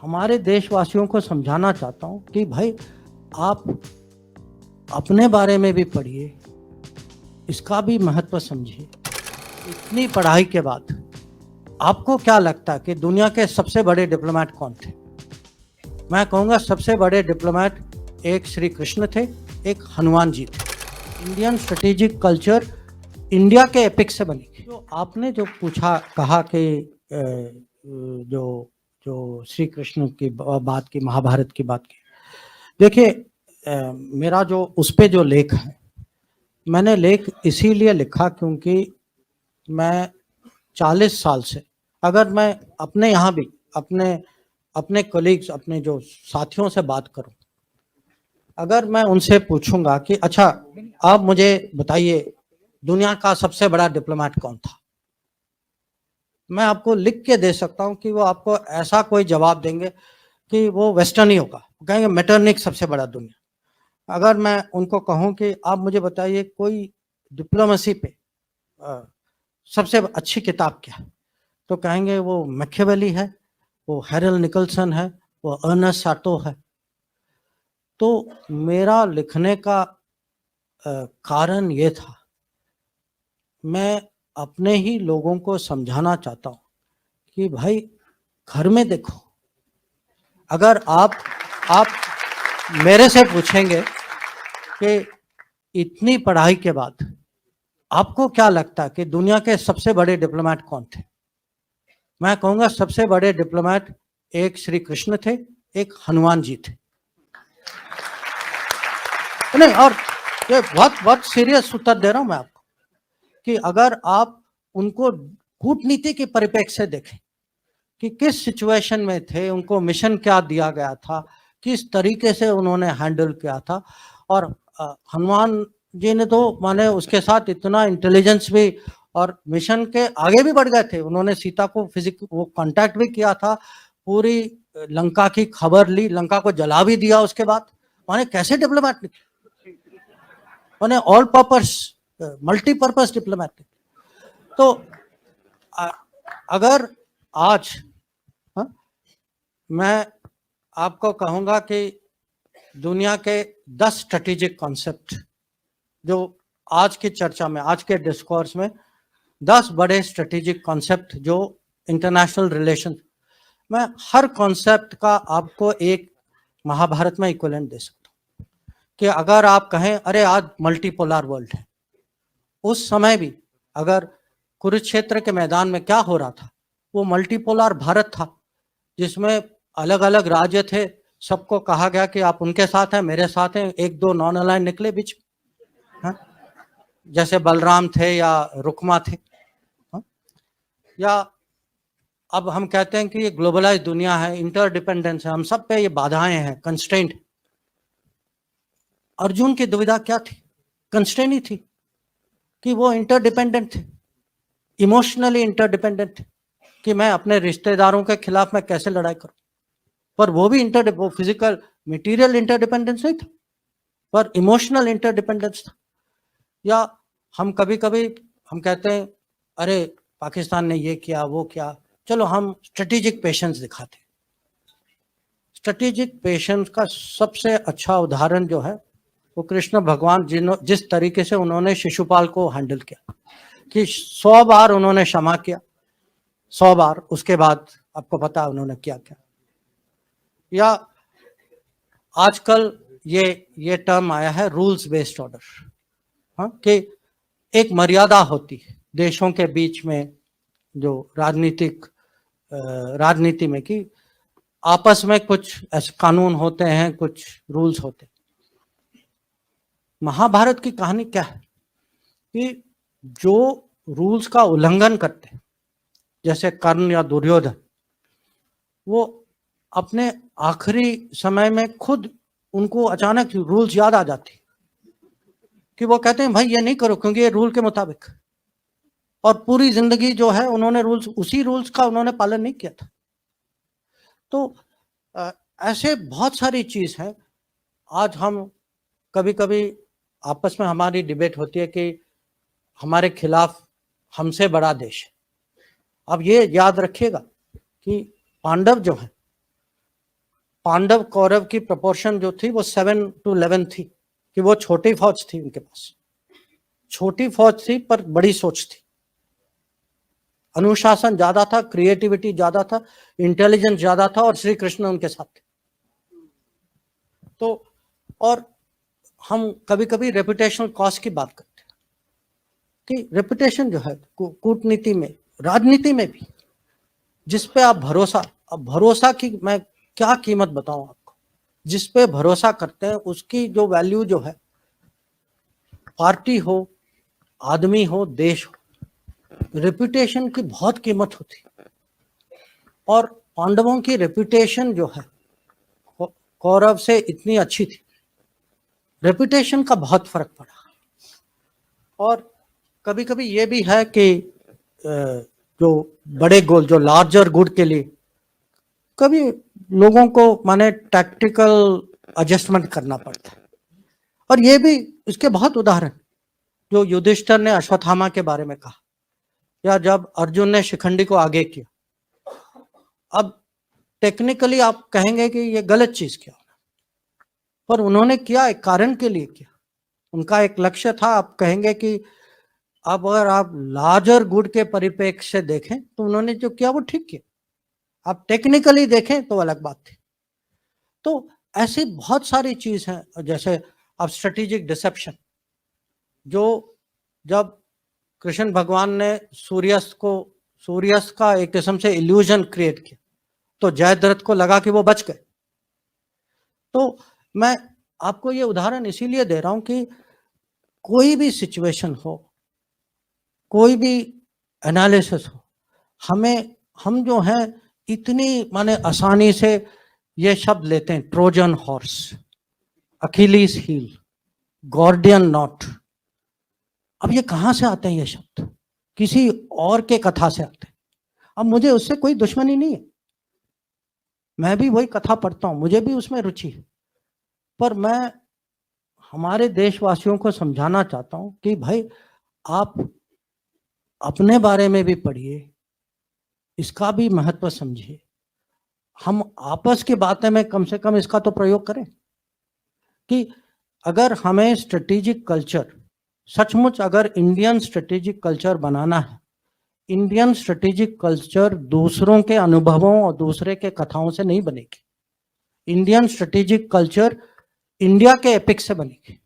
हमारे देशवासियों को समझाना चाहता हूँ कि भाई आप अपने बारे में भी पढ़िए, इसका भी महत्व समझिए। इतनी पढ़ाई के बाद आपको क्या लगता है कि दुनिया के सबसे बड़े डिप्लोमेट कौन थे? मैं कहूँगा सबसे बड़े डिप्लोमेट एक श्री कृष्ण थे, एक हनुमान जी थे। इंडियन स्ट्रेटेजिक कल्चर इंडिया के एपिक से बनी। जो आपने जो पूछा कहा कि जो जो श्री कृष्ण की बात की, महाभारत की बात की, देखिए मेरा जो उस पे जो लेख है, मैंने लेख इसीलिए लिखा क्योंकि मैं 40 साल से, अगर मैं अपने यहाँ भी अपने अपने कलीग्स, अपने जो साथियों से बात करूं, अगर मैं उनसे पूछूंगा कि अच्छा आप मुझे बताइए दुनिया का सबसे बड़ा डिप्लोमेट कौन था, मैं आपको लिख के दे सकता हूं कि वो आपको ऐसा कोई जवाब देंगे कि वो वेस्टर्न ही होगा, कहेंगे मेटरनिक सबसे बड़ा दुनिया। अगर मैं उनको कहूं कि आप मुझे बताइए कोई डिप्लोमेसी पे सबसे अच्छी किताब क्या है, तो कहेंगे वो मैकियावेली है, वो हैरल्ड निकलसन है, वो अर्नेस्ट साटो है। तो मेरा लिखने का कारण ये था, मैं अपने ही लोगों को समझाना चाहता हूँ कि भाई घर में देखो, अगर आप मेरे से पूछेंगे कि इतनी पढ़ाई के बाद आपको क्या लगता है कि दुनिया के सबसे बड़े डिप्लोमेट कौन थे, मैं कहूँगा सबसे बड़े डिप्लोमेट एक श्री कृष्ण थे, एक हनुमान जी थे। नहीं, और ये बहुत बहुत सीरियस उत्तर दे रहा हूं मैं आपको कि अगर आप उनको कूटनीति के परिप्रेक्ष्य से देखें कि किस सिचुएशन में थे, उनको मिशन क्या दिया गया था, किस तरीके से उन्होंने हैंडल किया था, और हनुमान जी ने तो माने उसके साथ इतना इंटेलिजेंस भी, और मिशन के आगे भी बढ़ गए थे। उन्होंने सीता को वो कांटेक्ट भी किया था, पूरी लंका की खबर ली, लंका को जला भी दिया उसके बाद। माने कैसे डिप्लोमेट निकले, माने ऑल पर्पस मल्टीपर्पस डिप्लोमेट। तो अगर आज मैं आपको कहूंगा कि दुनिया के 10 स्ट्रेटेजिक कॉन्सेप्ट जो आज की चर्चा में, आज के डिस्कोर्स में 10 बड़े स्ट्रेटेजिक कॉन्सेप्ट जो इंटरनेशनल रिलेशन, मैं हर कॉन्सेप्ट का आपको एक महाभारत में इक्विवेलेंट दे सकता हूं कि अगर आप कहें अरे आज मल्टीपोलर वर्ल्ड है, उस समय भी अगर कुरुक्षेत्र के मैदान में क्या हो रहा था, वो मल्टीपोलर भारत था जिसमें अलग अलग राज्य थे, सबको कहा गया कि आप उनके साथ हैं, मेरे साथ हैं, एक दो नॉन अलाइन निकले बीच में, जैसे बलराम थे या रुक्मा थे। या अब हम कहते हैं कि ये ग्लोबलाइज दुनिया है, इंटरडिपेंडेंस है, हम सब पे ये बाधाएं हैं, कंस्ट्रेंट। अर्जुन की दुविधा क्या थी? कंस्ट्रेंट ही थी कि वो इंटरडिपेंडेंट थे, इमोशनली इंटरडिपेंडेंट थे कि मैं अपने रिश्तेदारों के खिलाफ मैं कैसे लड़ाई करूं, पर वो भी वो फिजिकल मटेरियल इंटरडिपेंडेंस नहीं था, पर इमोशनल इंटरडिपेंडेंस था। या हम कभी कभी हम कहते हैं अरे पाकिस्तान ने ये किया वो किया, चलो हम स्ट्रेटेजिक पेशेंस दिखाते। स्ट्रेटेजिक पेशेंस का सबसे अच्छा उदाहरण जो है वो कृष्ण भगवान जिस तरीके से उन्होंने शिशुपाल को हैंडल किया कि 100 बार उन्होंने क्षमा किया, 100 बार, उसके बाद आपको पता है उन्होंने क्या किया। या आजकल ये टर्म आया है रूल्स बेस्ड ऑर्डर, हाँ, कि एक मर्यादा होती है देशों के बीच में, जो राजनीति में, कि आपस में कुछ ऐसे कानून होते हैं, कुछ रूल्स होते हैं। महाभारत की कहानी क्या है कि जो रूल्स का उल्लंघन करते हैं, जैसे कर्ण या दुर्योधन, वो अपने आखिरी समय में खुद उनको अचानक रूल्स याद आ जाती कि वो कहते हैं भाई ये नहीं करो क्योंकि ये रूल के मुताबिक, और पूरी जिंदगी जो है उन्होंने उसी रूल्स का उन्होंने पालन नहीं किया था। तो ऐसे बहुत सारी चीज है। आज हम कभी कभी आपस में हमारी डिबेट होती है कि हमारे खिलाफ हमसे बड़ा देश है। अब ये याद रखिएगा कि पांडव जो है पांडव कौरव की प्रोपोर्शन जो थी वो 7-11 थी, कि वो छोटी फौज थी, उनके पास छोटी फौज थी पर बड़ी सोच थी, अनुशासन ज्यादा था, क्रिएटिविटी ज्यादा था, इंटेलिजेंस ज्यादा था, और श्री कृष्ण उनके साथ थे। तो और हम कभी कभी रेपुटेशनल कॉस्ट की बात करते हैं कि रेपुटेशन जो है कूटनीति में, राजनीति में भी, जिस पे आप भरोसा, अब भरोसा की मैं क्या कीमत बताऊं आपको, जिस पे भरोसा करते हैं उसकी जो वैल्यू जो है, पार्टी हो, आदमी हो, देश हो, रेपुटेशन की बहुत कीमत होती। और पांडवों की रेपुटेशन जो है कौरव से इतनी अच्छी थी, रेपुटेशन का बहुत फर्क पड़ा। और कभी कभी ये भी है कि जो बड़े गोल, जो लार्जर गुड के लिए कभी लोगों को माने टैक्टिकल एडजस्टमेंट करना पड़ता है। और ये भी इसके बहुत उदाहरण, जो युधिष्ठिर ने अश्वत्थामा के बारे में कहा, या जब अर्जुन ने शिखंडी को आगे किया। अब टेक्निकली आप कहेंगे कि ये गलत चीज किया, पर उन्होंने किया एक कारण के लिए किया, उनका एक लक्ष्य था। आप कहेंगे कि अब अगर आप लार्जर गुड के परिप्रेक्ष्य से देखें तो उन्होंने जो किया वो ठीक किया, आप टेक्निकली देखें तो अलग बात थी। तो ऐसी बहुत सारी चीज हैं, जैसे अब स्ट्रेटेजिक डिसेप्शन, जो जब कृष्ण भगवान ने सूर्यास्त का एक किस्म से इल्यूजन क्रिएट किया, तो जयद्रथ को लगा कि वो बच गए। तो मैं आपको ये उदाहरण इसीलिए दे रहा हूं कि कोई भी सिचुएशन हो, कोई भी एनालिसिस हो, हम जो हैं इतनी माने आसानी से ये शब्द लेते हैं, Trojan horse, Achilles heel, Gordian knot. अब ये कहां से आते हैं ये शब्द? किसी और के कथा से आते हैं। अब मुझे उससे कोई दुश्मनी नहीं है, मैं भी वही कथा पढ़ता हूं, मुझे भी उसमें रुचि है, पर मैं हमारे देशवासियों को समझाना चाहता हूं कि भाई आप अपने बारे में भी पढ़िए, इसका भी महत्व समझिए। हम आपस की बातें में कम से कम इसका तो प्रयोग करें कि अगर हमें स्ट्रेटेजिक कल्चर, सचमुच अगर इंडियन स्ट्रेटेजिक कल्चर बनाना है, इंडियन स्ट्रेटेजिक कल्चर दूसरों के अनुभवों और दूसरे के कथाओं से नहीं बनेगी। इंडियन स्ट्रेटेजिक कल्चर इंडिया के एपिक से बनेगी।